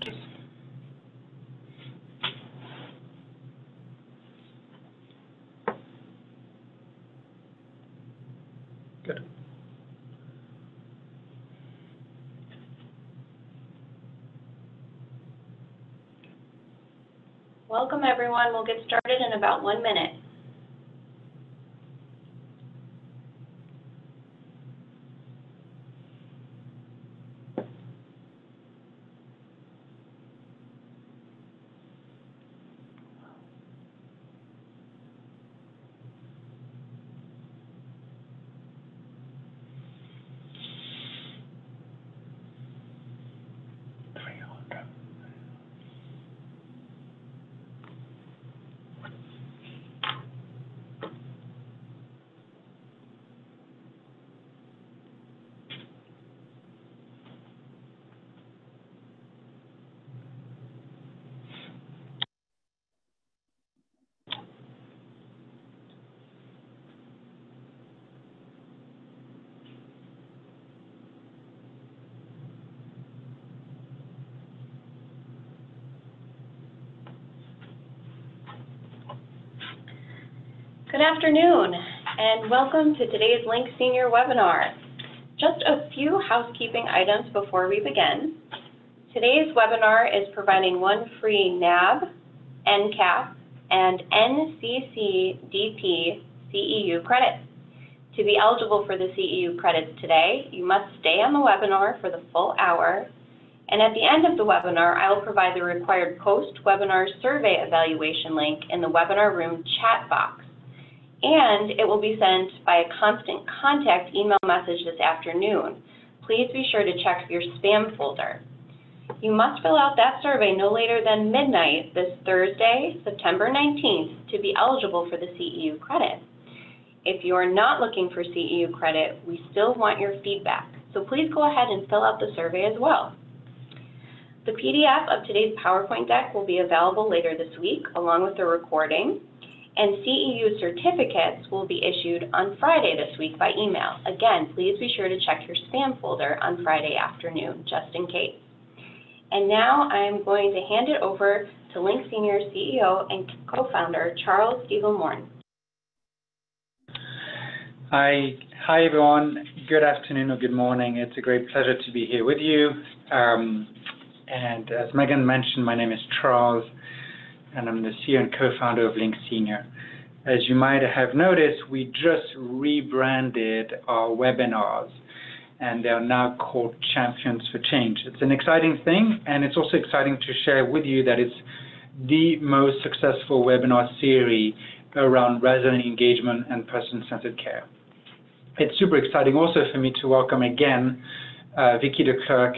Good. Welcome, everyone. We'll get started in about 1 minute. Good afternoon, and welcome to today's Link Senior webinar. Just a few housekeeping items before we begin. Today's webinar is providing one free NAB, NCAP, and NCCDP CEU credit. To be eligible for the CEU credits today, you must stay on the webinar for the full hour, and at the end of the webinar, I will provide the required post-webinar survey evaluation link in the webinar room chat box. And it will be sent by a constant contact email message this afternoon. Please be sure to check your spam folder. You must fill out that survey no later than midnight this Thursday, September 19th, to be eligible for the CEU credit. If you are not looking for CEU credit, we still want your feedback. So please go ahead and fill out the survey as well. The PDF of today's PowerPoint deck will be available later this week, along with the recording. And CEU certificates will be issued on Friday this week by email. Again, please be sure to check your spam folder on Friday afternoon, just in case. And now I'm going to hand it over to Link Senior CEO and co-founder, Charles Stiegelmorn. Hi everyone. Good afternoon or good morning. It's a great pleasure to be here with you. And as Megan mentioned, my name is Charles, and I'm the CEO and co-founder of Link Senior. As you might have noticed, we just rebranded our webinars, and they are now called Champions for Change. It's an exciting thing, and it's also exciting to share with you that it's the most successful webinar series around resident engagement and person-centered care. It's super exciting also for me to welcome again Vicki de Klerk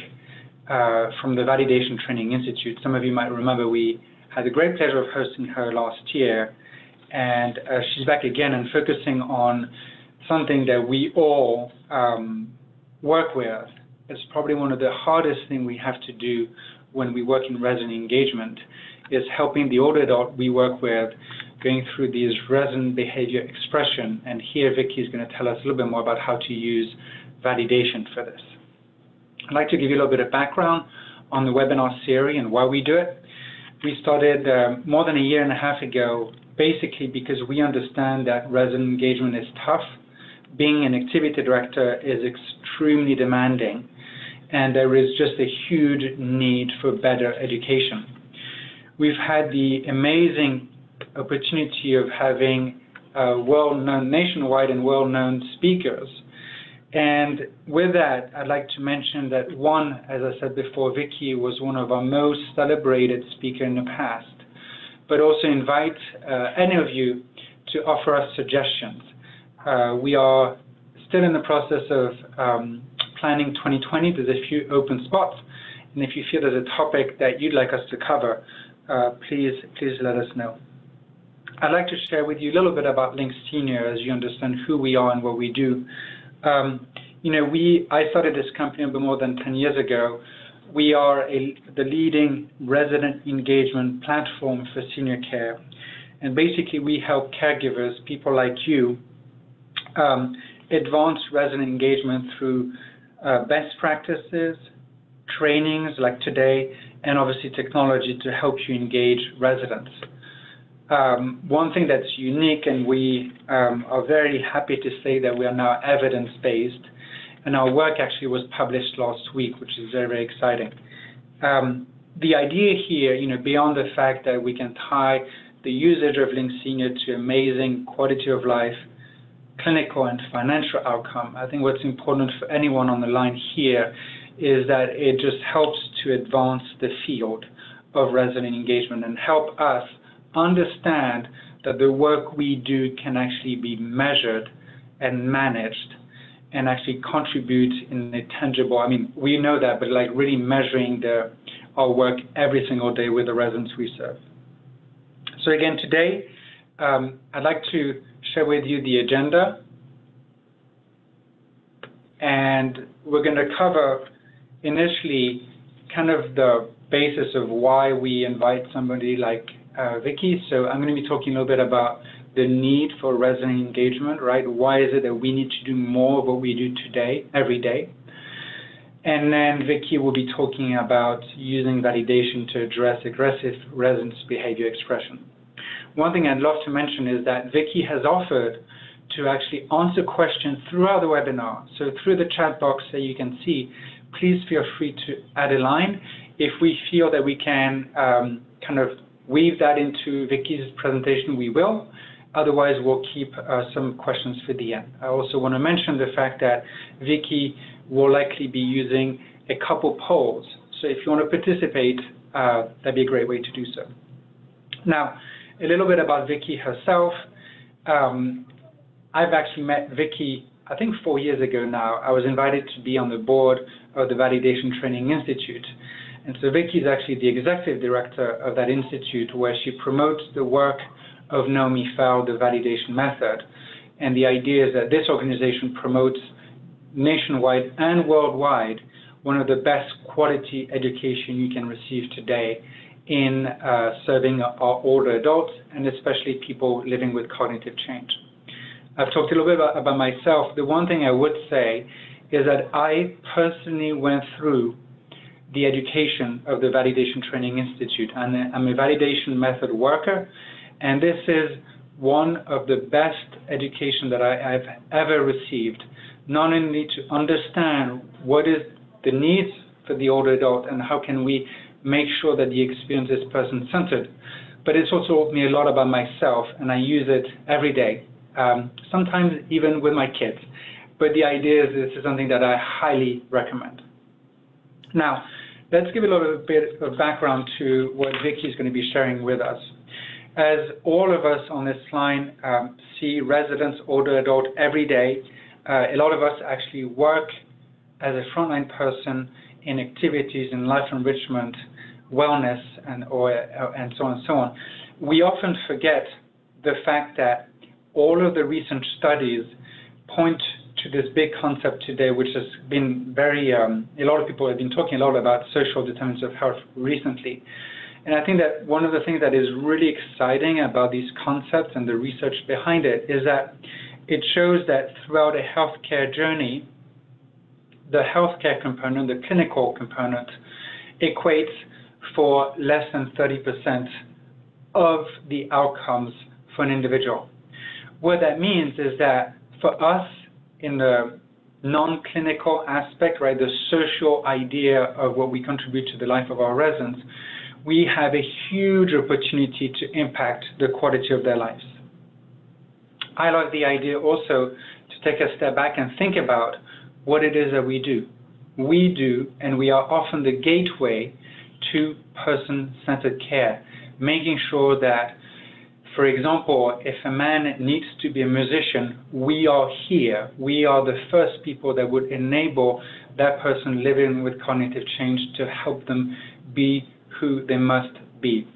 from the Validation Training Institute. Some of you might remember we had the great pleasure of hosting her last year, and she's back again and focusing on something that we all work with. It's probably one of the hardest things we have to do when we work in resident engagement, is helping the older adult we work with going through these resident behavior expression. And here Vicki is going to tell us a little bit more about how to use validation for this. I'd like to give you a little bit of background on the webinar series and why we do it. We started more than a year and a half ago, basically because we understand that resident engagement is tough. Being an activity director is extremely demanding, and there is just a huge need for better education. We've had the amazing opportunity of having well-known, nationwide and well-known speakers. And with that, I'd like to mention that one, as I said before, Vicki was one of our most celebrated speakers in the past, but also invite any of you to offer us suggestions. We are still in the process of planning 2020. There's a few open spots, and if you feel there's a topic that you'd like us to cover, please let us know. I'd like to share with you a little bit about Link Senior as you understand who we are and what we do. I started this company a bit more than 10 years ago. We are the leading resident engagement platform for senior care. And basically, we help caregivers, people like you, advance resident engagement through best practices, trainings like today, and obviously technology to help you engage residents. One thing that's unique, and we are very happy to say that we are now evidence-based, and our work actually was published last week, which is very, very exciting. The idea here, beyond the fact that we can tie the usage of Link Senior to amazing quality of life, clinical and financial outcome, I think what's important for anyone on the line here is that it just helps to advance the field of resident engagement and help us understand that the work we do can actually be measured and managed and actually contribute in a tangible, we know that, but like really measuring our work every single day with the residents we serve. So again, today, I'd like to share with you the agenda, and we're going to cover initially kind of the basis of why we invite somebody like Vicki. So I'm going to be talking a little bit about the need for resident engagement, right? Why is it that we need to do more of what we do today, every day? And then Vicki will be talking about using validation to address aggressive residents' behavior expression. One thing I'd love to mention is that Vicki has offered to actually answer questions throughout the webinar. So through the chat box that you can see, please feel free to add a line. If we feel that we can kind of weave that into Vicki's presentation, we will. Otherwise, we'll keep some questions for the end. I also want to mention the fact that Vicki will likely be using a couple polls. So if you want to participate, that'd be a great way to do so. Now, a little bit about Vicki herself. I've actually met Vicki, I think 4 years ago now. I was invited to be on the board of the Validation Training Institute. And so Vicki is actually the executive director of that institute, where she promotes the work of Naomi Fowle, the validation method. And the idea is that this organization promotes nationwide and worldwide one of the best quality education you can receive today in serving our older adults, and especially people living with cognitive change. I've talked a little bit about myself. The one thing I would say is that I personally went through the education of the Validation Training Institute, and I'm a validation method worker, and this is one of the best education that I've ever received, not only to understand what is the needs for the older adult and how can we make sure that the experience is person-centered, but it's also taught me a lot about myself, and I use it every day, sometimes even with my kids. But the idea is this is something that I highly recommend. Now, let's give a little bit of background to what Vicki is going to be sharing with us. As all of us on this line see residents, older adult every day, a lot of us actually work as a frontline person in activities in life enrichment, wellness, and so on and so on. We often forget the fact that all of the recent studies point to this big concept today, which has been very, a lot of people have been talking a lot about social determinants of health recently. And I think that one of the things that is really exciting about these concepts and the research behind it is that it shows that throughout a healthcare journey, the healthcare component, the clinical component, equates for less than 30% of the outcomes for an individual. What that means is that for us in the non-clinical aspect, right, the social idea of what we contribute to the life of our residents, we have a huge opportunity to impact the quality of their lives. I like the idea also to take a step back and think about what it is that we do. We do, and we are often the gateway to person-centered care, making sure that, for example, if a man needs to be a musician, we are here. We are the first people that would enable that person living with cognitive change to help them be who they must be.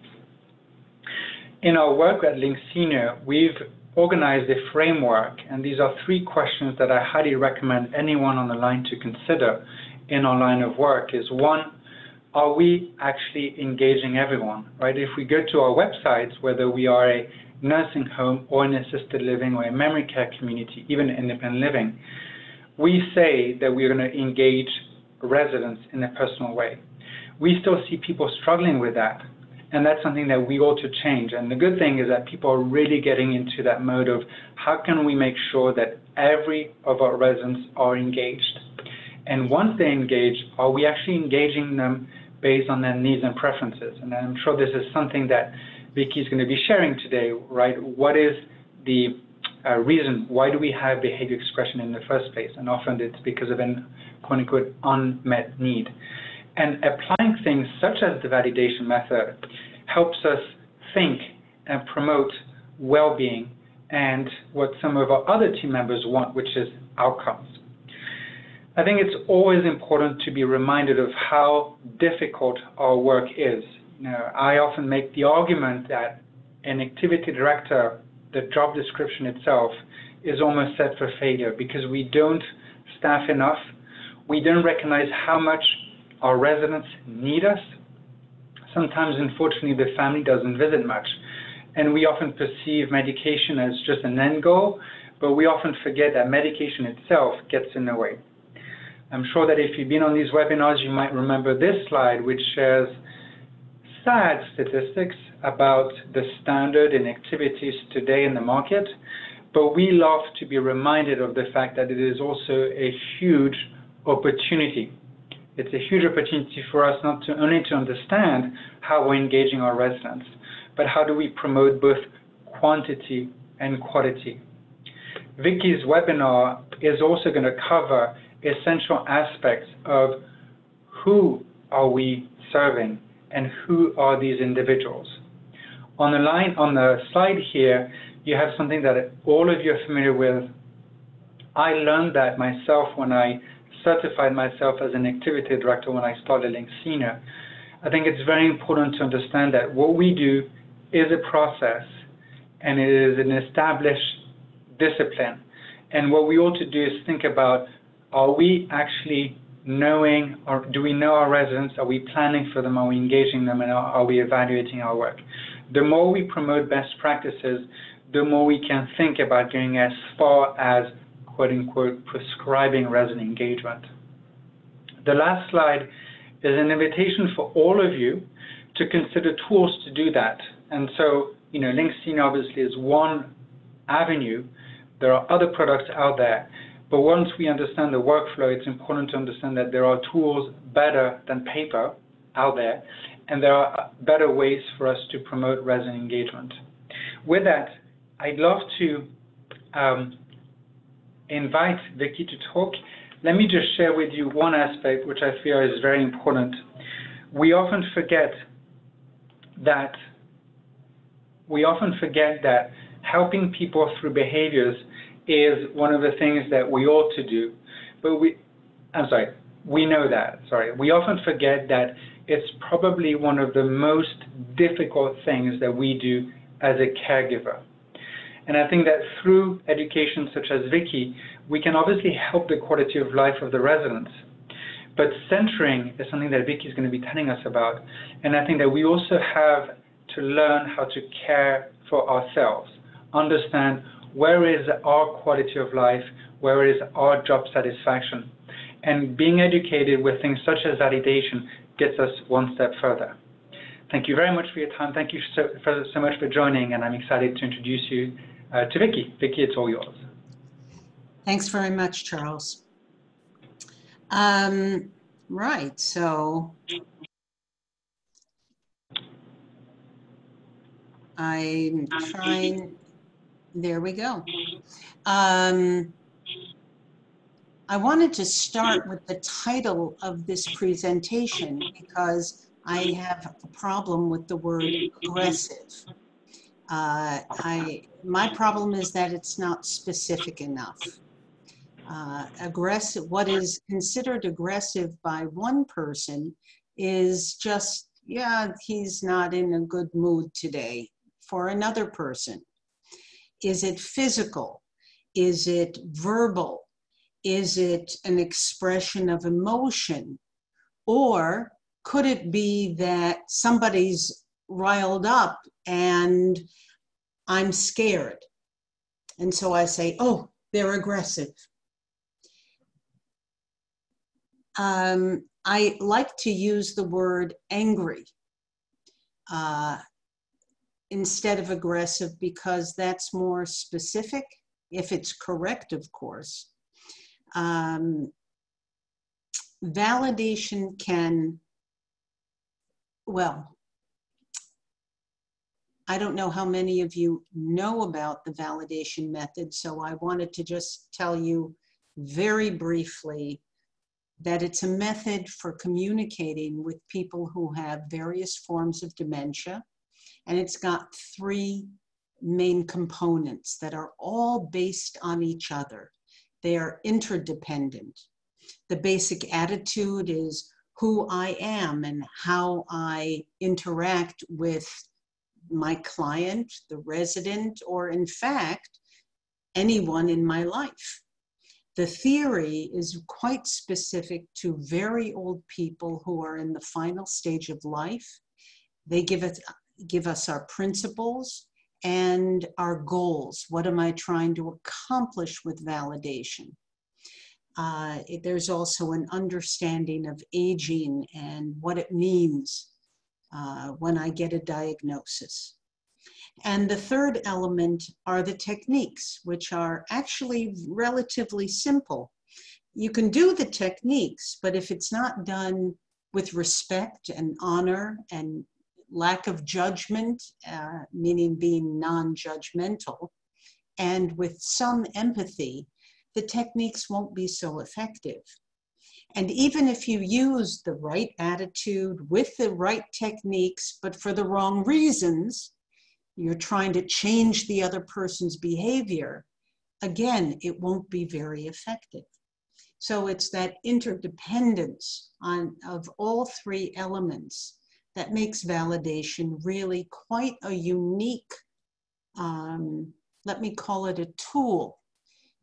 In our work at Link Senior, we've organized a framework, and these are 3 questions that I highly recommend anyone on the line to consider in our line of work. Is 1, are we actually engaging everyone, right? If we go to our websites, whether we are a nursing home or an assisted living or a memory care community, even independent living, we say that we're going to engage residents in a personal way. We still see people struggling with that, and that's something that we ought to change. And the good thing is that people are really getting into that mode of how can we make sure that every of our residents are engaged. And once they're engaged, are we actually engaging them based on their needs and preferences? And I'm sure this is something that Vicki is going to be sharing today, right? What is the reason, why do we have behavior expression in the first place? And often it's because of an quote-unquote unmet need. And applying things such as the validation method helps us think and promote well-being and what some of our other team members want, which is outcomes. I think it's always important to be reminded of how difficult our work is. I often make the argument that an activity director, the job description itself, is almost set for failure because we don't staff enough. We don't recognize how much our residents need us. Sometimes, unfortunately, the family doesn't visit much. And we often perceive medication as just an end goal, but we often forget that medication itself gets in the way. I'm sure that if you've been on these webinars, you might remember this slide, which shares sad statistics about the standard in activities today in the market, but we love to be reminded of the fact that it is also a huge opportunity. It's a huge opportunity for us not only to understand how we're engaging our residents, but how do we promote both quantity and quality. Vicki's webinar is also going to cover essential aspects of who are we serving and who are these individuals. On the slide here, you have something that all of you are familiar with. I learned that myself when I certified myself as an activity director when I started Linksina. I think it's very important to understand that what we do is a process and it is an established discipline. And what we ought to do is think about, are we actually knowing, or do we know our residents? Are we planning for them? Are we engaging them? And are we evaluating our work? The more we promote best practices, the more we can think about going as far as quote-unquote prescribing resident engagement. The last slide is an invitation for all of you to consider tools to do that. And so, Linksina obviously is one avenue. There are other products out there. But once we understand the workflow, it's important to understand that there are tools better than paper out there, and there are better ways for us to promote resident engagement. With that, I'd love to invite Vicki to talk. Let me just share with you one aspect which I feel is very important. We often forget that helping people through behaviors is one of the things that we ought to do. But we know that, we often forget that it's probably one of the most difficult things that we do as a caregiver. And I think that through education such as Vicki, we can obviously help the quality of life of the residents. But centering is something that Vicki is going to be telling us about. And I think that we also have to learn how to care for ourselves, understand where is our quality of life, where is our job satisfaction. And being educated with things such as validation gets us one step further. Thank you very much for your time. Thank you so much for joining, and I'm excited to introduce you to Vicki. Vicki, it's all yours. Thanks very much, Charles. Right, so I'm trying, there we go. I wanted to start with the title of this presentation because I have a problem with the word aggressive. My problem is that it's not specific enough. Aggressive, what is considered aggressive by one person is just, yeah, he's not in a good mood today. For another person, is it physical? Is it verbal? Is it an expression of emotion? Or could it be that somebody's riled up and I'm scared? And so I say, oh, they're aggressive. I like to use the word angry instead of aggressive because that's more specific, if it's correct, of course. Validation can, well, I don't know how many of you know about the validation method, so I wanted to just tell you very briefly that it's a method for communicating with people who have various forms of dementia, and it's got 3 main components that are all based on each other. They are interdependent. The basic attitude is who I am and how I interact with my client, the resident, or in fact, anyone in my life. The theory is quite specific to very old people who are in the final stage of life. They give us our principles and our goals. What am I trying to accomplish with validation? There's also an understanding of aging and what it means when I get a diagnosis. And the third element are the techniques, which are actually relatively simple. You can do the techniques, but if it's not done with respect and honor and lack of judgment, meaning being non-judgmental, and with some empathy, the techniques won't be so effective. And even if you use the right attitude with the right techniques, but for the wrong reasons, you're trying to change the other person's behavior, again, it won't be very effective. So it's that interdependence of all 3 elements that makes validation really quite a unique, let me call it a tool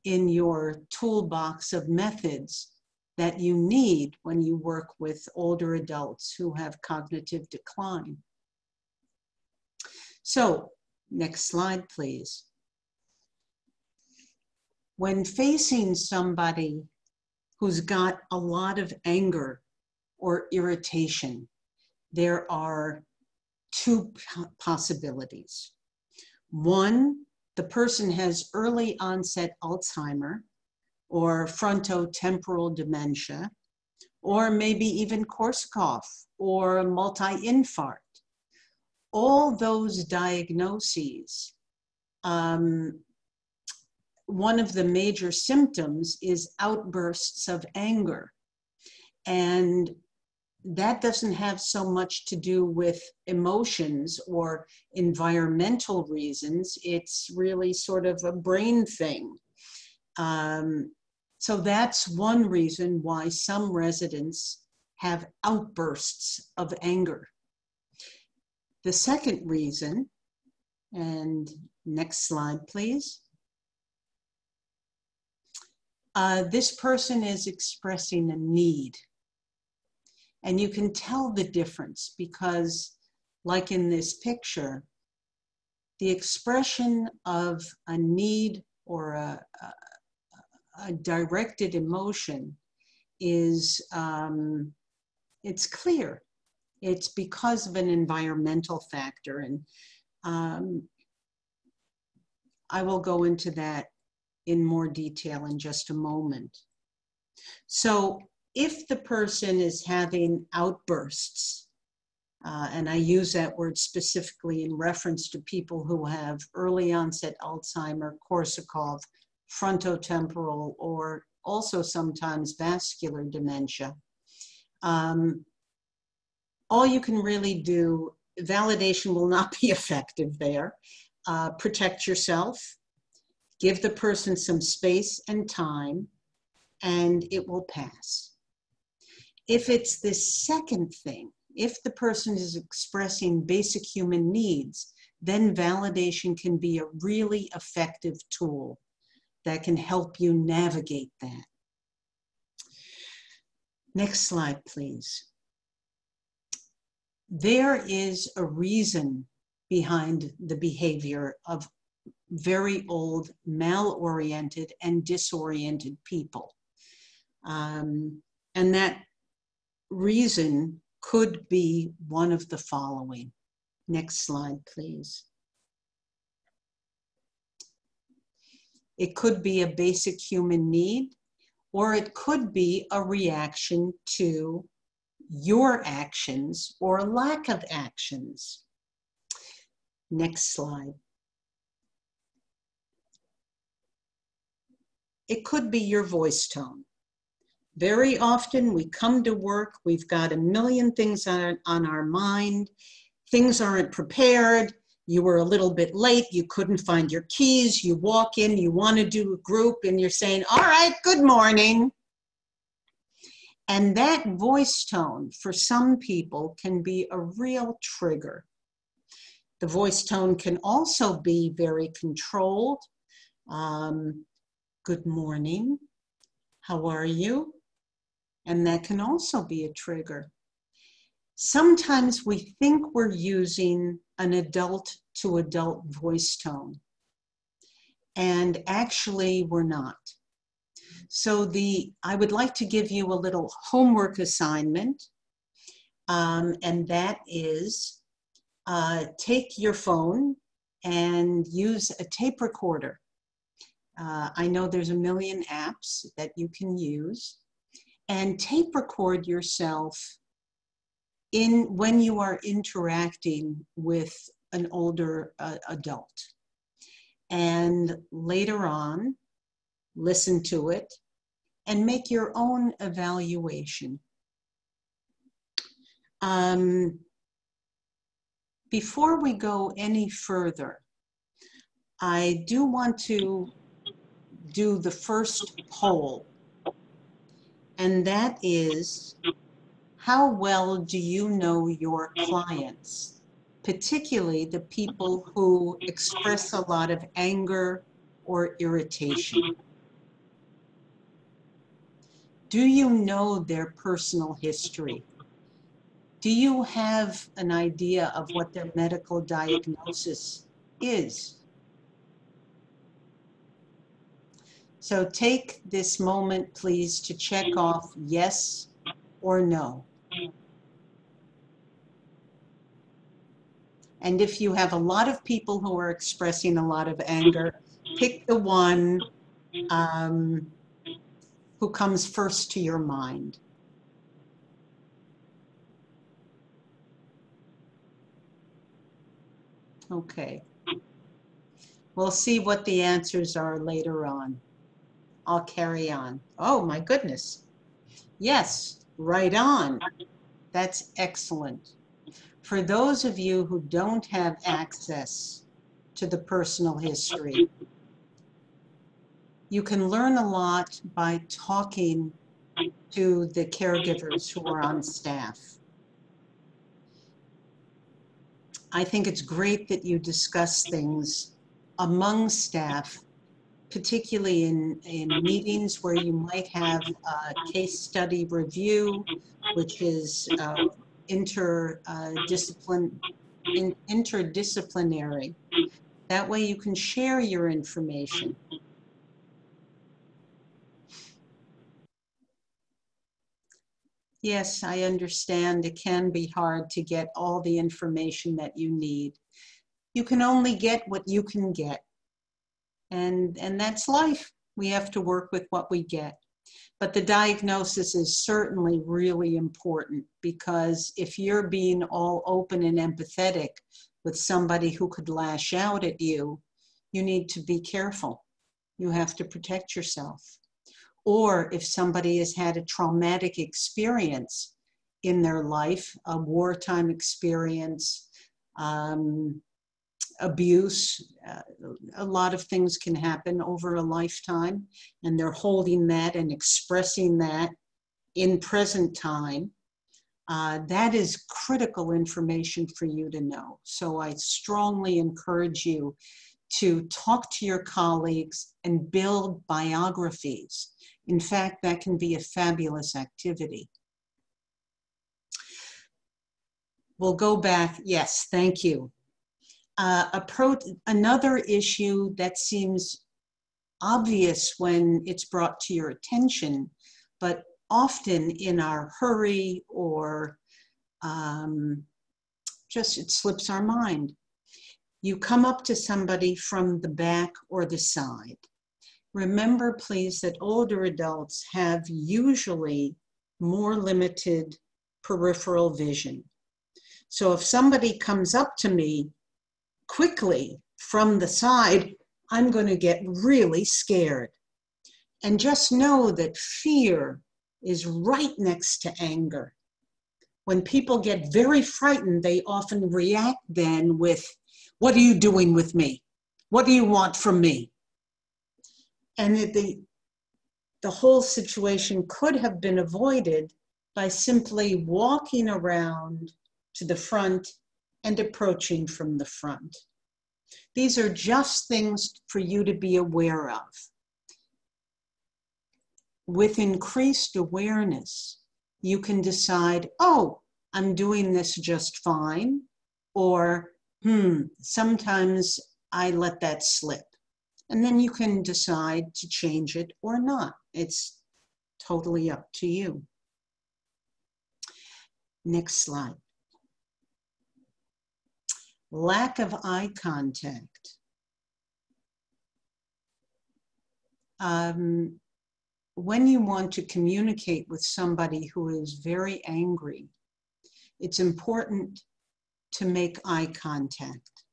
in your toolbox of methods that you need when you work with older adults who have cognitive decline. So, next slide, please. When facing somebody who's got a lot of anger or irritation, there are 2 possibilities. One, the person has early onset Alzheimer or frontotemporal dementia, or maybe even Korsakoff or multi-infarct. All those diagnoses, one of the major symptoms is outbursts of anger. And that doesn't have so much to do with emotions or environmental reasons. It's really sort of a brain thing. So that's one reason why some residents have outbursts of anger. The second reason, and next slide, please. This person is expressing a need. And you can tell the difference because, like in this picture, the expression of a need or a directed emotion is, it's clear. It's because of an environmental factor. And I will go into that in more detail in just a moment. So if the person is having outbursts, and I use that word specifically in reference to people who have early onset Alzheimer, Korsakoff, frontotemporal, or also sometimes vascular dementia, all you can really do, validation will not be effective there. Protect yourself, give the person some space and time, and it will pass. If it's this second thing, if the person is expressing basic human needs, then validation can be a really effective tool that can help you navigate that. Next slide, please. There is a reason behind the behavior of very old, maloriented, and disoriented people. And that reason could be one of the following. Next slide, please. It could be a basic human need, or it could be a reaction to your actions or lack of actions. Next slide. It could be your voice tone. Very often we come to work, we've got a million things on our mind, things aren't prepared, you were a little bit late, you couldn't find your keys, you walk in, you want to do a group, and you're saying, all right, good morning. And that voice tone for some people can be a real trigger. The voice tone can also be very controlled. Good morning, how are you? And that can also be a trigger. Sometimes we think we're using an adult-to-adult voice tone, and actually we're not. So I would like to give you a little homework assignment, and that is take your phone and use a tape recorder. I know there's a million apps that you can use, and tape record yourself when you are interacting with an older adult. And later on, listen to it and make your own evaluation. Before we go any further, I do want to do the first poll, and that is, how well do you know your clients, particularly the people who express a lot of anger or irritation? Do you know their personal history? Do you have an idea of what their medical diagnosis is? So take this moment, please, to check off yes or no. And if you have a lot of people who are expressing a lot of anger, pick the one who comes first to your mind. Okay. We'll see what the answers are later on. I'll carry on. Oh my goodness. Yes, right on. That's excellent. For those of you who don't have access to the personal history, you can learn a lot by talking to the caregivers who are on staff. I think it's great that you discuss things among staff, particularly in meetings where you might have a case study review, which is interdisciplinary. That way you can share your information. Yes, I understand it can be hard to get all the information that you need. You can only get what you can get. And that's life. We have to work with what we get. But the diagnosis is certainly really important, because if you're being all open and empathetic with somebody who could lash out at you, you need to be careful. You have to protect yourself. Or if somebody has had a traumatic experience in their life, a wartime experience, abuse, a lot of things can happen over a lifetime, and they're holding that and expressing that in present time. That is critical information for you to know. So I strongly encourage you to talk to your colleagues and build biographies. In fact, that can be a fabulous activity. We'll go back. Yes, thank you. Another issue that seems obvious when it's brought to your attention, but often in our hurry or just it slips our mind. You come up to somebody from the back or the side. Remember, please, that older adults have usually more limited peripheral vision. So if somebody comes up to me quickly from the side, I'm going to get really scared. And just know that fear is right next to anger. When people get very frightened, they often react then with, "What are you doing with me? What do you want from me?" And the whole situation could have been avoided by simply walking around to the front and approaching from the front. These are just things for you to be aware of. With increased awareness, you can decide, oh, I'm doing this just fine, or sometimes I let that slip. And then you can decide to change it or not. It's totally up to you. Next slide. Lack of eye contact. When you want to communicate with somebody who is very angry, it's important to make eye contact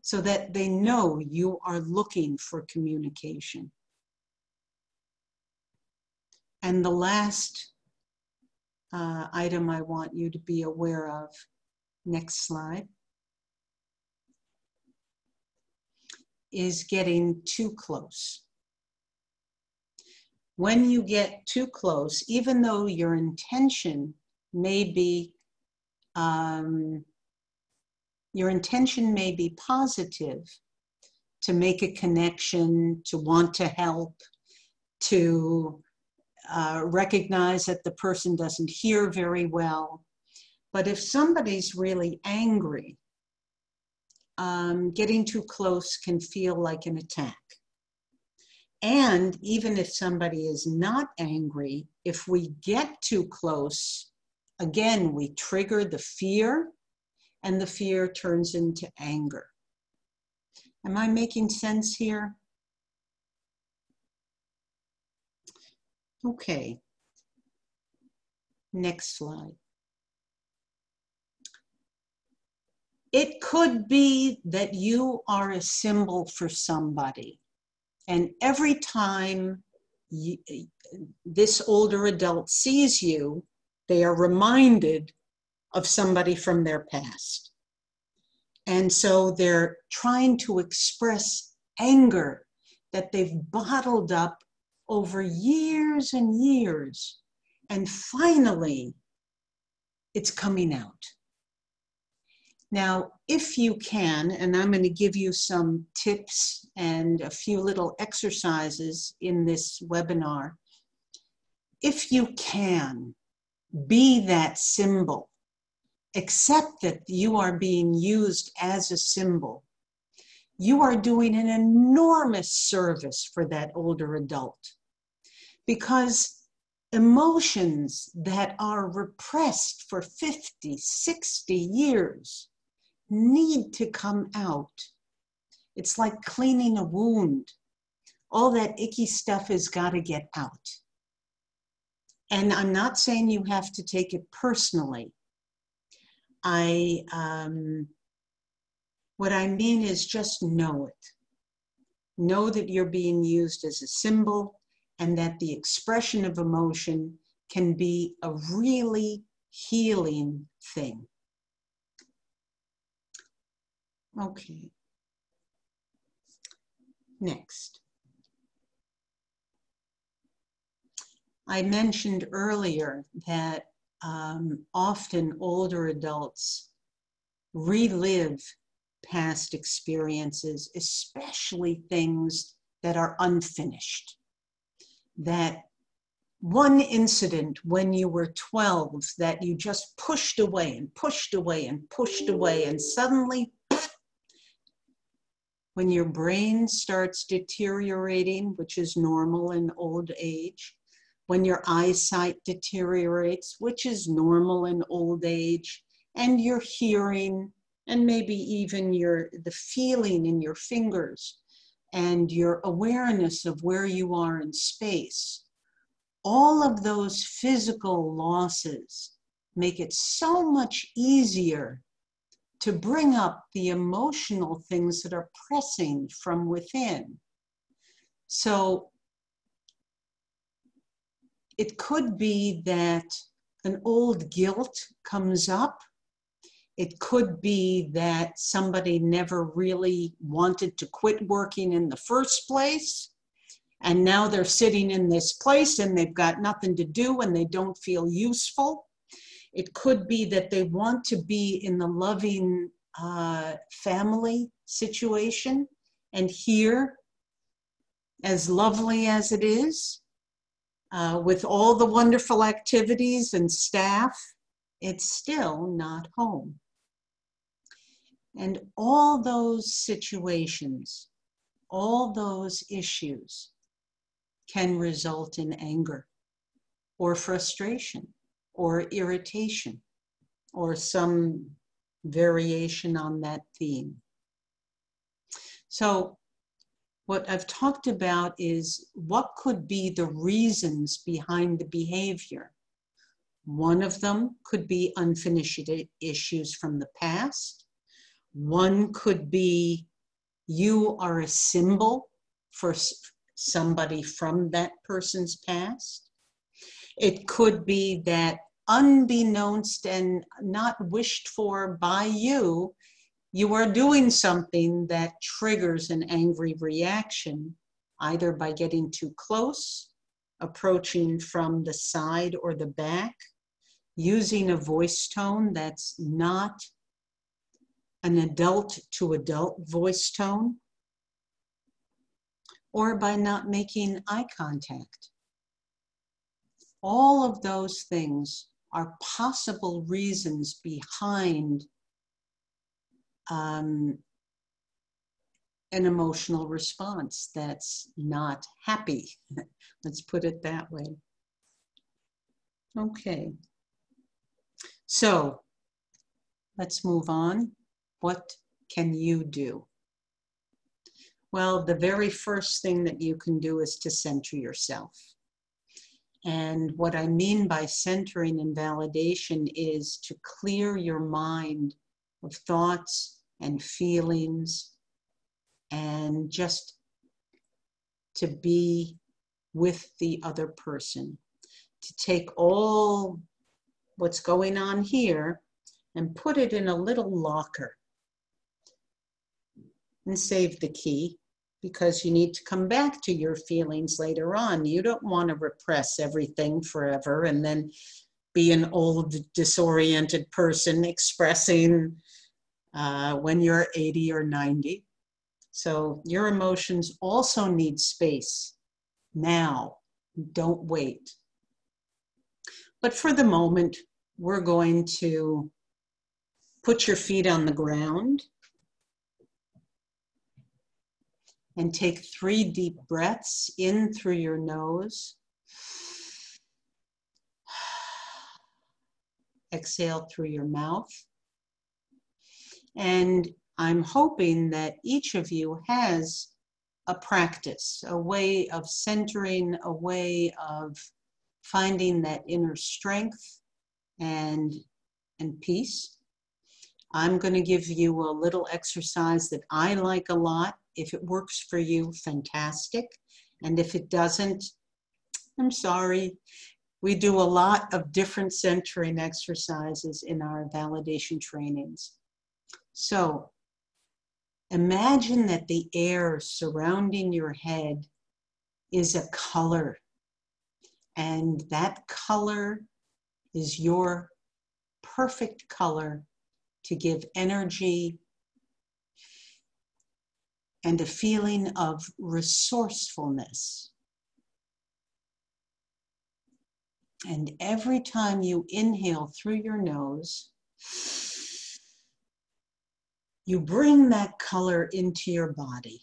so that they know you are looking for communication. And the last item I want you to be aware of, next slide, is getting too close. When you get too close, even though your intention may be positive, to make a connection, to want to help, to recognize that the person doesn't hear very well. But if somebody's really angry, getting too close can feel like an attack. And even if somebody is not angry, if we get too close, again, we trigger the fear, and the fear turns into anger. Am I making sense here? Okay. Next slide. It could be that you are a symbol for somebody. And every time this older adult sees you, they are reminded of somebody from their past. And so they're trying to express anger that they've bottled up over years and years. And finally, it's coming out. Now, if you can, and I'm going to give you some tips and a few little exercises in this webinar, if you can, be that symbol. Accept that you are being used as a symbol. You are doing an enormous service for that older adult, because emotions that are repressed for 50, 60 years need to come out. It's like cleaning a wound. All that icky stuff has got to get out. And I'm not saying you have to take it personally. What I mean is just know it. Know that you're being used as a symbol, and that the expression of emotion can be a really healing thing. Okay. Next. I mentioned earlier that often older adults relive past experiences, especially things that are unfinished. That one incident when you were 12 that you just pushed away and pushed away and pushed away, and suddenly, when your brain starts deteriorating, which is normal in old age, when your eyesight deteriorates, which is normal in old age, and your hearing, and maybe even the feeling in your fingers, and your awareness of where you are in space. All of those physical losses make it so much easier to bring up the emotional things that are pressing from within. So it could be that an old guilt comes up. It could be that somebody never really wanted to quit working in the first place, and now they're sitting in this place and they've got nothing to do and they don't feel useful. It could be that they want to be in the loving family situation, and here, as lovely as it is, with all the wonderful activities and staff, it's still not home. And all those situations, all those issues can result in anger or frustration or irritation or some variation on that theme. So what I've talked about is what could be the reasons behind the behavior. One of them could be unfinished issues from the past. One could be you are a symbol for somebody from that person's past. It could be that unbeknownst and not wished for by you, you are doing something that triggers an angry reaction, either by getting too close, approaching from the side or the back, using a voice tone that's not an adult to adult voice tone, or by not making eye contact. All of those things are possible reasons behind an emotional response that's not happy. Let's put it that way. Okay. So let's move on. What can you do? Well, the very first thing that you can do is to center yourself. And what I mean by centering and validation is to clear your mind of thoughts and feelings and just to be with the other person. To take all what's going on here and put it in a little locker and save the key, because you need to come back to your feelings later on. You don't want to repress everything forever and then be an old disoriented person expressing when you're 80 or 90. So your emotions also need space now. Don't wait. But for the moment, we're going to put your feet on the ground and take 3 deep breaths in through your nose. Exhale through your mouth. And I'm hoping that each of you has a practice, a way of centering, a way of finding that inner strength and peace. I'm going to give you a little exercise that I like a lot. If it works for you, fantastic. And if it doesn't, I'm sorry. We do a lot of different centering exercises in our validation trainings. So imagine that the air surrounding your head is a color, and that color is your perfect color to give energy and a feeling of resourcefulness. And every time you inhale through your nose, you bring that color into your body.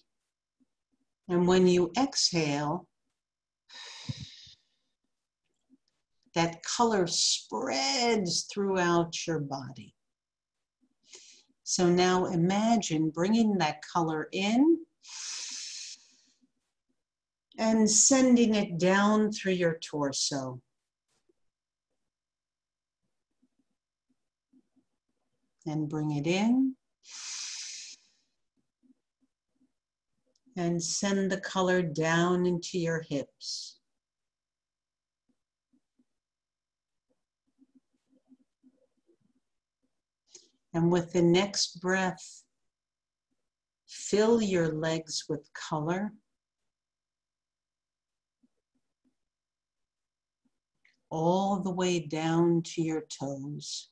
And when you exhale, that color spreads throughout your body. So now imagine bringing that color in and sending it down through your torso. And bring it in. And send the color down into your hips. And with the next breath, fill your legs with color. All the way down to your toes.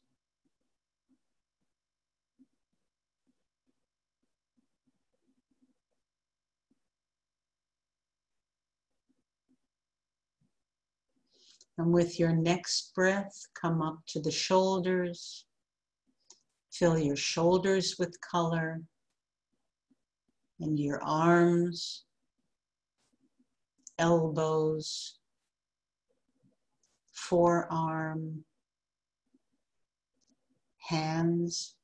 And with your next breath, come up to the shoulders. Fill your shoulders with color. And your arms, elbows, forearm, hands.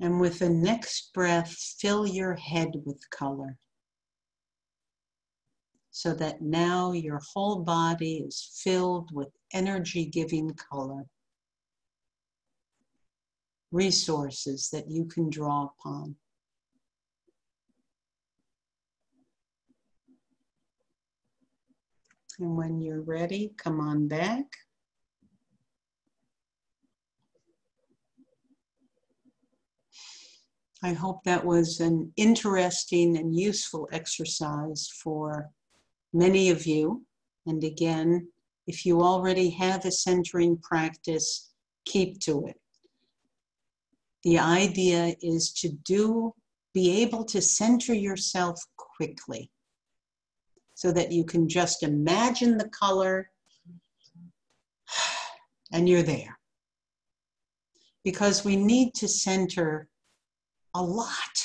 And with the next breath, fill your head with color. So that now your whole body is filled with energy-giving color. Resources that you can draw upon. And when you're ready, come on back. I hope that was an interesting and useful exercise for many of you. And again, if you already have a centering practice, keep to it. The idea is to be able to center yourself quickly so that you can just imagine the color and you're there. Because we need to center a lot,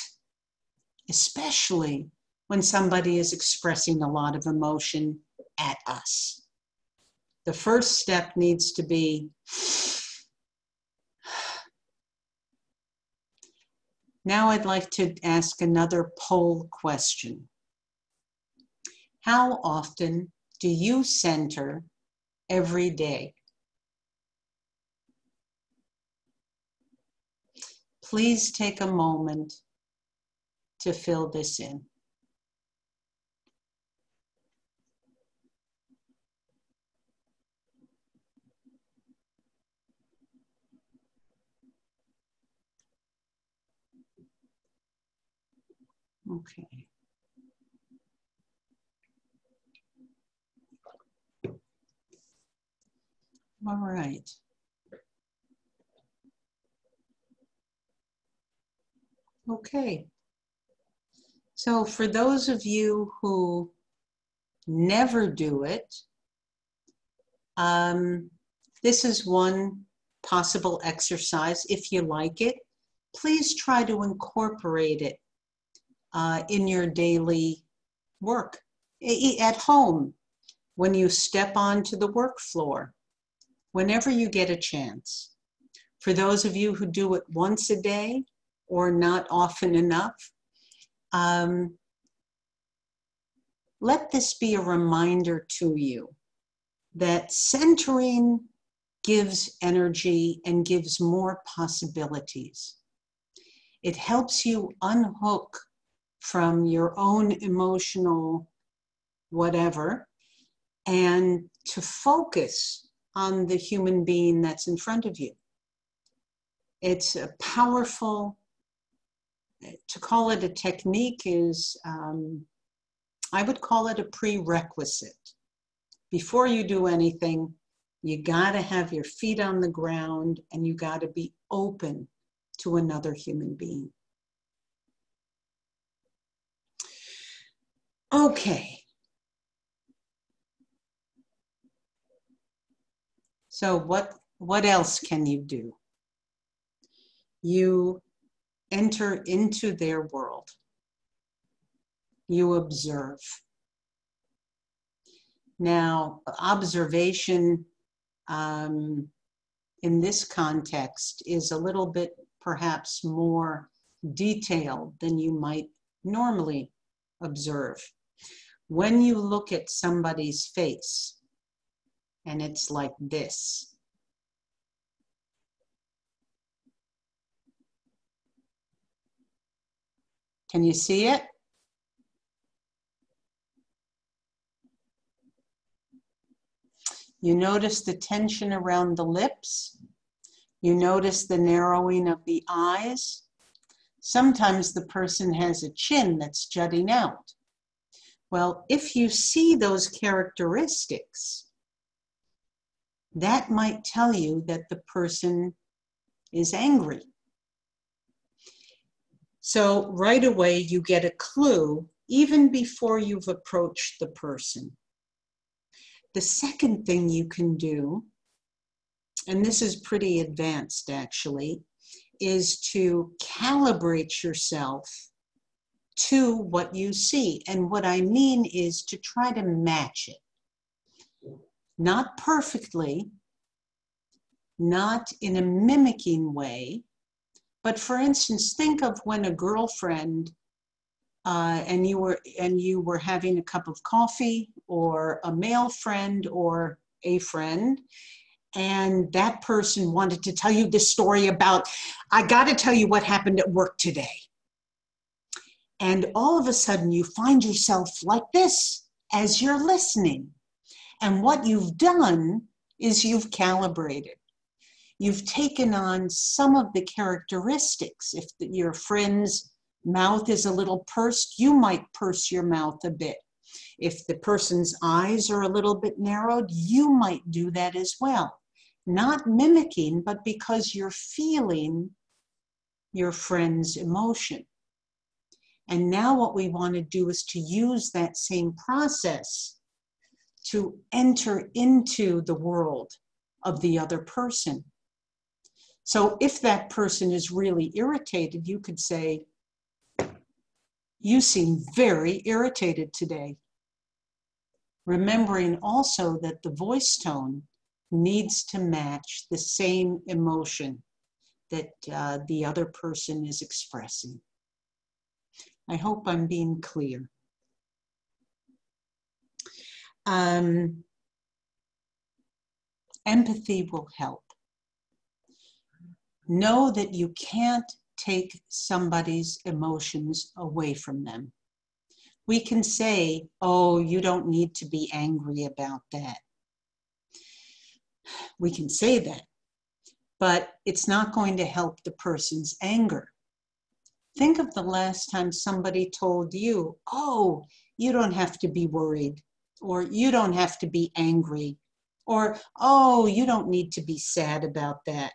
especially when somebody is expressing a lot of emotion at us. The first step needs to be, now I'd like to ask another poll question. How often do you center every day? Please take a moment to fill this in. Okay. All right. Okay. So for those of you who never do it, this is one possible exercise. If you like it, please try to incorporate it in your daily work. At home, when you step onto the work floor, whenever you get a chance. For those of you who do it once a day or not often enough, let this be a reminder to you that centering gives energy and gives more possibilities. It helps you unhook from your own emotional whatever and to focus on the human being that's in front of you. It's a powerful, to call it a technique is, I would call it a prerequisite. Before you do anything, you gotta have your feet on the ground and you gotta be open to another human being. Okay. So what else can you do? You enter into their world. You observe. Now, observation in this context is a little bit perhaps more detailed than you might normally observe. When you look at somebody's face and it's like this, can you see it? You notice the tension around the lips. You notice the narrowing of the eyes. Sometimes the person has a chin that's jutting out. Well, if you see those characteristics, that might tell you that the person is angry. So right away you get a clue even before you've approached the person. The second thing you can do, and this is pretty advanced actually, is to calibrate yourself to what you see. And what I mean is to try to match it. Not perfectly, not in a mimicking way, but for instance, think of when a girlfriend and you were having a cup of coffee, or a male friend or a friend, and that person wanted to tell you this story about, I got to tell you what happened at work today. And all of a sudden you find yourself like this as you're listening. And what you've done is you've calibrated. You've taken on some of the characteristics. If your friend's mouth is a little pursed, you might purse your mouth a bit. If the person's eyes are a little bit narrowed, you might do that as well. Not mimicking, but because you're feeling your friend's emotion. And now what we want to do is to use that same process to enter into the world of the other person. So if that person is really irritated, you could say, "You seem very irritated today." Remembering also that the voice tone needs to match the same emotion that the other person is expressing. I hope I'm being clear. Empathy will help. Know that you can't take somebody's emotions away from them. We can say, "Oh, you don't need to be angry about that." We can say that, but it's not going to help the person's anger. Think of the last time somebody told you, "Oh, you don't have to be worried," or "You don't have to be angry," or "Oh, you don't need to be sad about that."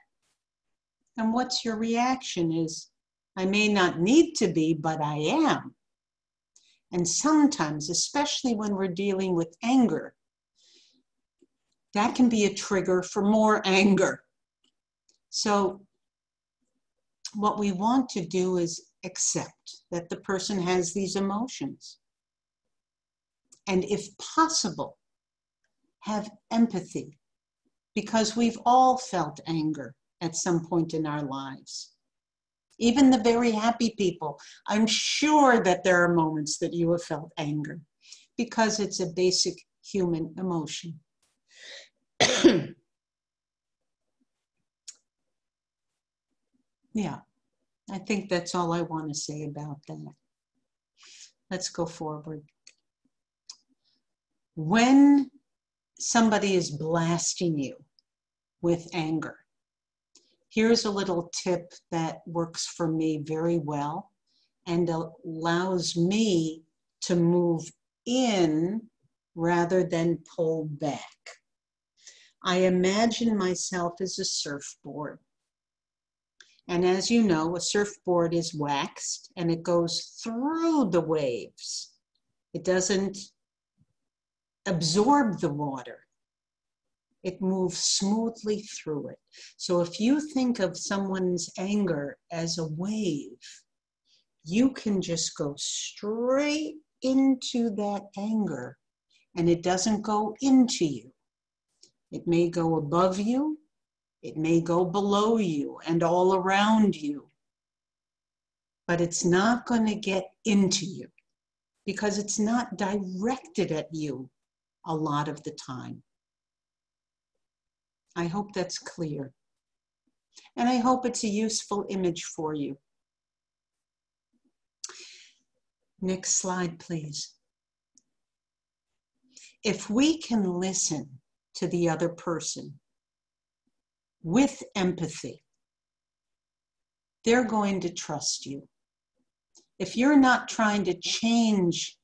And what's your reaction is, "I may not need to be, but I am." And sometimes, especially when we're dealing with anger, that can be a trigger for more anger. So what we want to do is accept that the person has these emotions. And if possible, have empathy, because we've all felt anger at some point in our lives. Even the very happy people, I'm sure that there are moments that you have felt anger, because it's a basic human emotion. Yeah, I think that's all I want to say about that. Let's go forward. When somebody is blasting you with anger, here's a little tip that works for me very well and allows me to move in rather than pull back. I imagine myself as a surfboard. And as you know, a surfboard is waxed and it goes through the waves. It doesn't absorb the water. It moves smoothly through it. So if you think of someone's anger as a wave, you can just go straight into that anger and it doesn't go into you. It may go above you, it may go below you and all around you, but it's not going to get into you because it's not directed at you a lot of the time. I hope that's clear. And I hope it's a useful image for you. Next slide, please. If we can listen to the other person with empathy, they're going to trust you. If you're not trying to change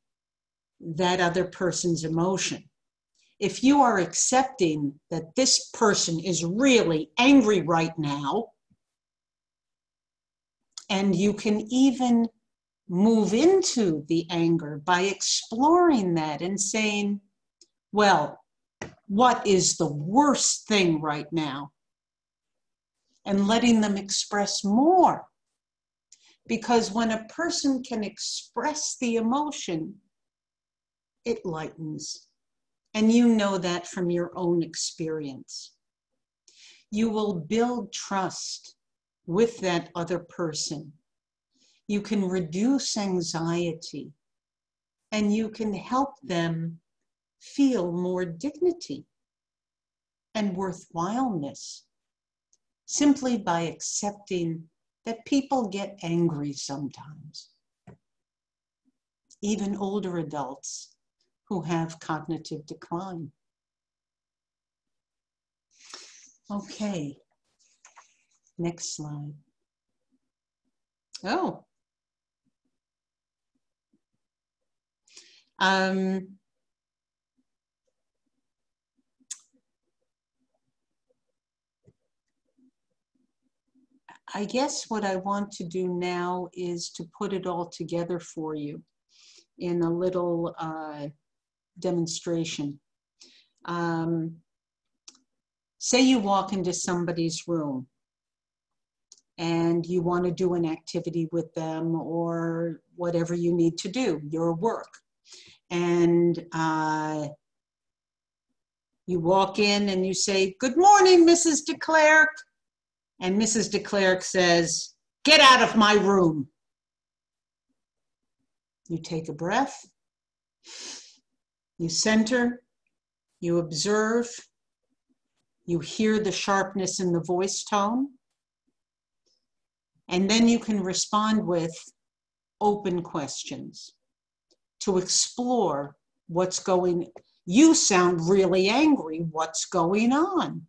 that other person's emotion, if you are accepting that this person is really angry right now, and you can even move into the anger by exploring that and saying, well, what is the worst thing right now? And letting them express more. Because when a person can express the emotion, it lightens. And you know that from your own experience. You will build trust with that other person. You can reduce anxiety, and you can help them feel more dignity and worthwhileness simply by accepting that people get angry sometimes. Even older adults who have cognitive decline. Okay, next slide. Oh. I guess what I want to do now is to put it all together for you in a little demonstration. Say you walk into somebody's room and you want to do an activity with them or whatever you need to do, your work. And you walk in and you say, "Good morning, Mrs. de Klerk." And Mrs. de Klerk says, "Get out of my room." You take a breath, you center, you observe, you hear the sharpness in the voice tone, and then you can respond with open questions to explore what's going on. You sound really angry. What's going on?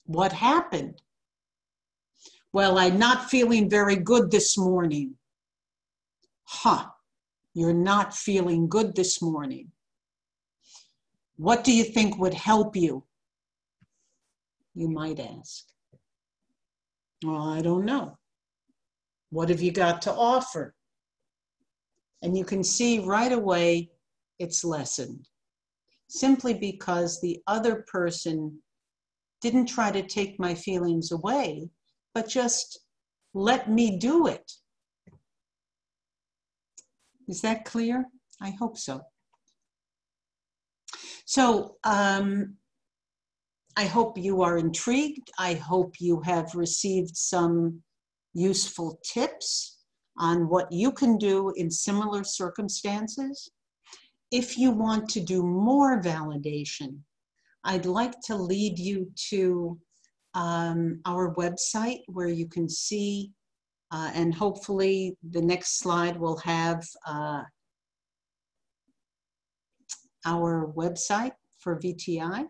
What happened? Well, I'm not feeling very good this morning. Huh, you're not feeling good this morning. What do you think would help you? You might ask. Well, I don't know. What have you got to offer? And you can see right away it's lessened, simply because the other person didn't try to take my feelings away, but just let me do it. Is that clear? I hope so. So I hope you are intrigued. I hope you have received some useful tips on what you can do in similar circumstances. If you want to do more validation, I'd like to lead you to our website where you can see, and hopefully the next slide will have our website for VTI.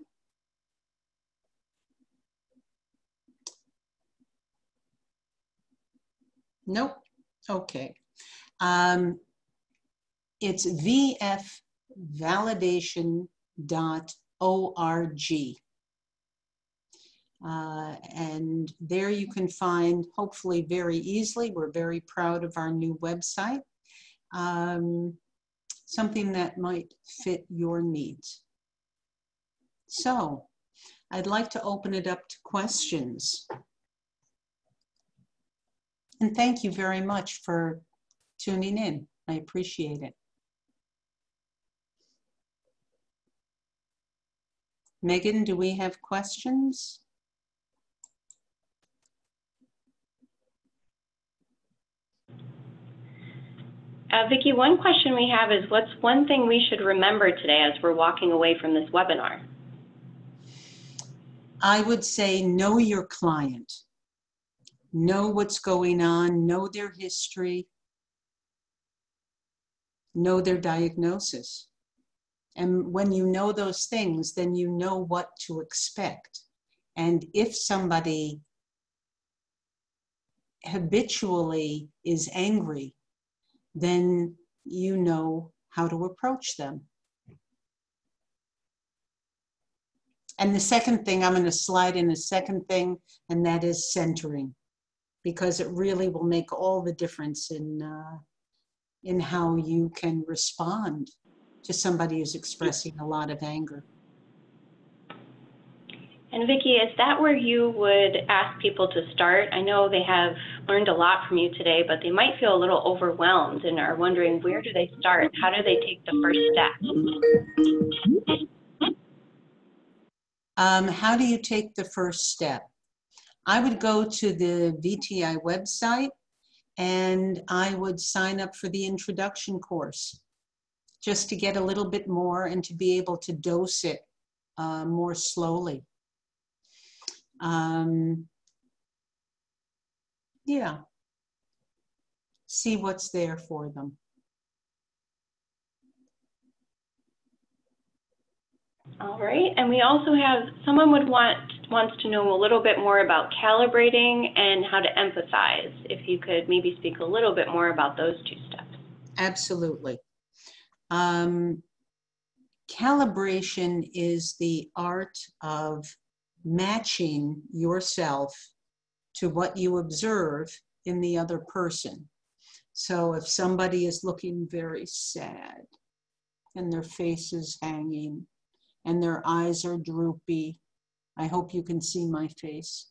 Nope. Okay. It's vfvalidation.org. And there you can find, hopefully very easily, we're very proud of our new website, something that might fit your needs. So I'd like to open it up to questions. And thank you very much for tuning in. I appreciate it. Megan, do we have questions? Vicki, one question we have is, what's one thing we should remember today as we're walking away from this webinar? I would say know your client. Know what's going on, know their history, know their diagnosis. And when you know those things, then you know what to expect. And if somebody habitually is angry, then you know how to approach them. And the second thing, I'm going to slide in a second thing, and that is centering, because it really will make all the difference in how you can respond to somebody who's expressing a lot of anger. And Vicki, is that where you would ask people to start? I know they have learned a lot from you today, but they might feel a little overwhelmed and are wondering, where do they start? How do they take the first step? How do you take the first step? I would go to the VTI website and I would sign up for the introduction course just to get a little bit more and to be able to dose it more slowly. Yeah, see what's there for them. All right, and we also have, someone wants to know a little bit more about calibrating and how to empathize. If you could maybe speak a little bit more about those two steps. Absolutely. Calibration is the art of matching yourself to what you observe in the other person. So if somebody is looking very sad and their face is hanging and their eyes are droopy, I hope you can see my face,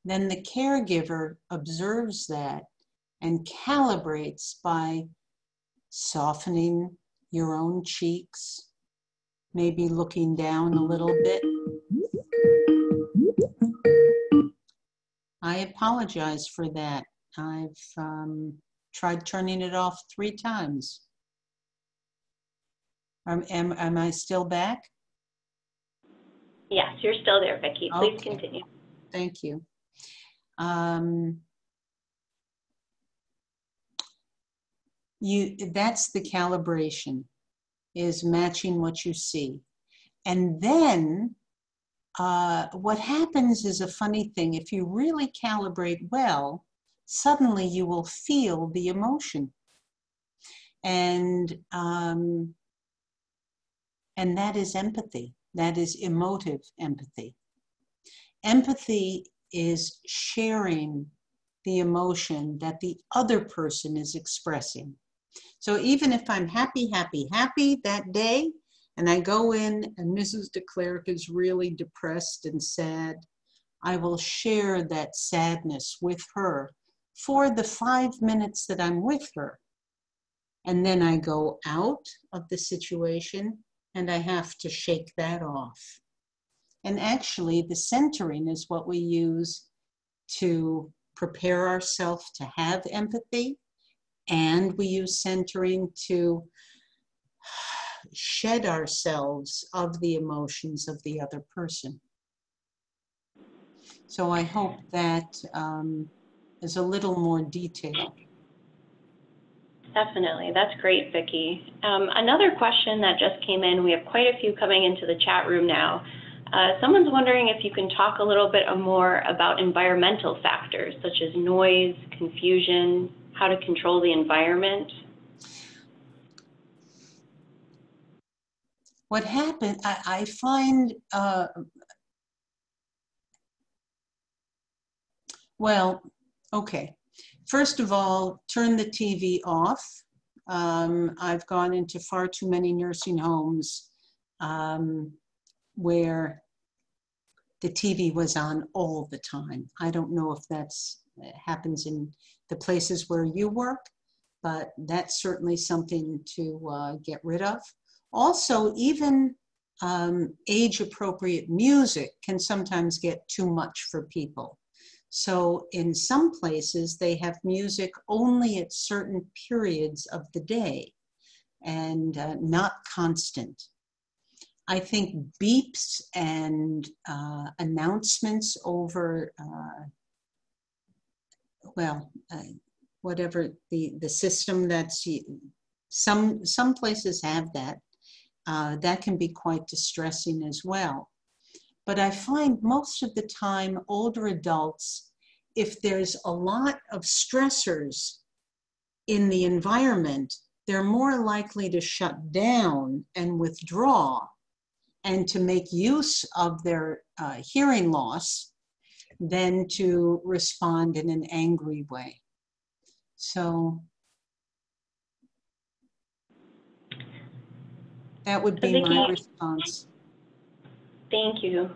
then the caregiver observes that and calibrates by softening your own cheeks, maybe looking down a little bit. I apologize for that. I've tried turning it off 3 times. Am I still back? Yes, you're still there, Vicki. Please Okay. continue. Thank you. That's the calibration, is matching what you see. And then what happens is a funny thing. If you really calibrate well, suddenly you will feel the emotion. And that is empathy. That is emotive empathy. Empathy is sharing the emotion that the other person is expressing. So even if I'm happy, happy, happy that day, and I go in and Mrs. de Klerk is really depressed and sad, I will share that sadness with her for the 5 minutes that I'm with her. And then I go out of the situation and I have to shake that off. And actually the centering is what we use to prepare ourselves to have empathy. And we use centering to shed ourselves of the emotions of the other person. So I hope that is a little more detailed. Definitely. That's great, Vicki. Another question that just came in, we have quite a few coming into the chat room now. Someone's wondering if you can talk a little bit more about environmental factors such as noise, confusion, how to control the environment. What happened, I find, well, okay. First of all, turn the TV off. I've gone into far too many nursing homes where the TV was on all the time. I don't know if that's happens in the places where you work, but that's certainly something to get rid of. Also, even age-appropriate music can sometimes get too much for people. So in some places, they have music only at certain periods of the day and not constant. I think beeps and announcements over, whatever the system that's, some places have that. That can be quite distressing as well. But I find most of the time, older adults, if there's a lot of stressors in the environment, they're more likely to shut down and withdraw and to make use of their hearing loss than to respond in an angry way. So that would be Vicki, my response. Thank you.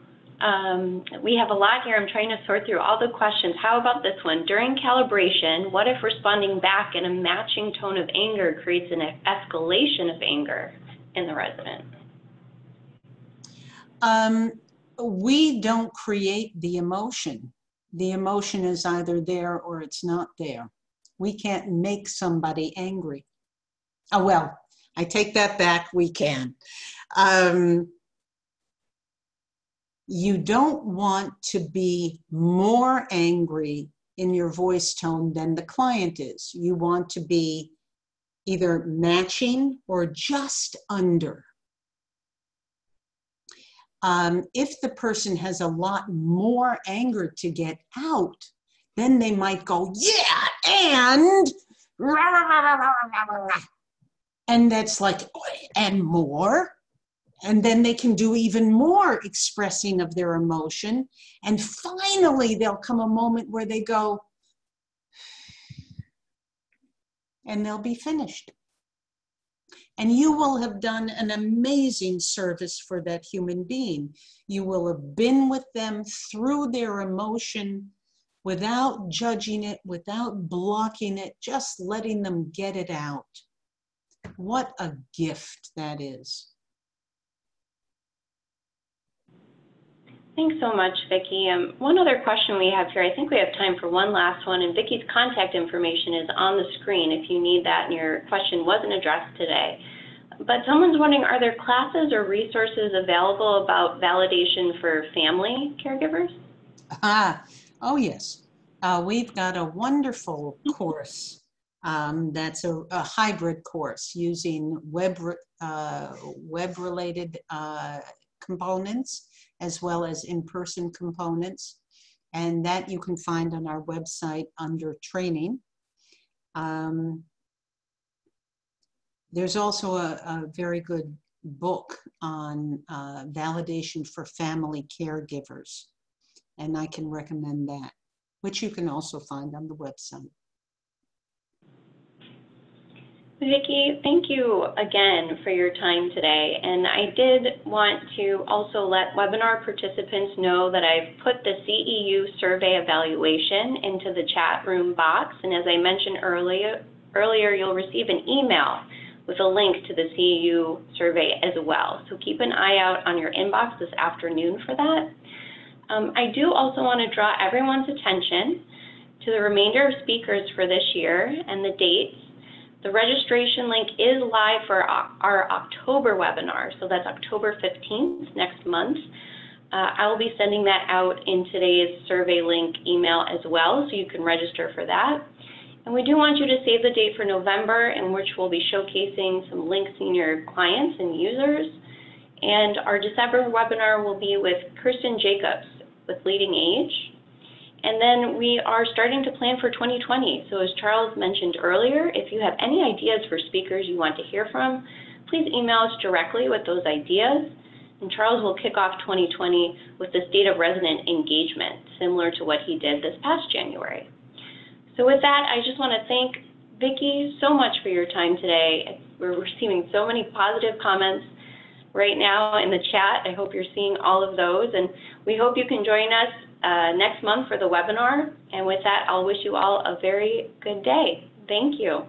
We have a lot here. I'm trying to sort through all the questions. How about this one? During calibration, what if responding back in a matching tone of anger creates an escalation of anger in the resident? We don't create the emotion. The emotion is either there or it's not there. We can't make somebody angry. Oh, well, I take that back, we can. You don't want to be more angry in your voice tone than the client is. You want to be either matching or just under. If the person has a lot more anger to get out, then they might go, yeah, and that's like, and more. And then they can do even more expressing of their emotion. And finally, there'll come a moment where they go, and they'll be finished. And you will have done an amazing service for that human being. You will have been with them through their emotion without judging it, without blocking it, just letting them get it out. What a gift that is. Thanks so much, Vicki. One other question we have here, I think we have time for one last one, and Vicki's contact information is on the screen if you need that and your question wasn't addressed today. But someone's wondering, are there classes or resources available about validation for family caregivers? Oh yes, we've got a wonderful course that's a hybrid course using web-related components as well as in-person components, and that you can find on our website under training. There's also a very good book on validation for family caregivers, and I can recommend that, which you can also find on the website. Vicki, thank you again for your time today. And I did want to also let webinar participants know that I've put the CEU survey evaluation into the chat room box. And as I mentioned earlier, you'll receive an email with a link to the CEU survey as well. So keep an eye out on your inbox this afternoon for that. I do also want to draw everyone's attention to the remainder of speakers for this year and the dates. The registration link is live for our October webinar, so that's October 15th, next month. I will be sending that out in today's survey link email as well, so you can register for that. And we do want you to save the date for November, in which we'll be showcasing some Link Senior clients and users. And our December webinar will be with Kirsten Jacobs with Leading Age. And then we are starting to plan for 2020. So as Charles mentioned earlier, if you have any ideas for speakers you want to hear from, please email us directly with those ideas. And Charles will kick off 2020 with the State of Resident Engagement, similar to what he did this past January. So with that, I just want to thank Vicki so much for your time today. We're receiving so many positive comments right now in the chat. I hope you're seeing all of those. And we hope you can join us next month for the webinar. And with that, I'll wish you all a very good day. Thank you.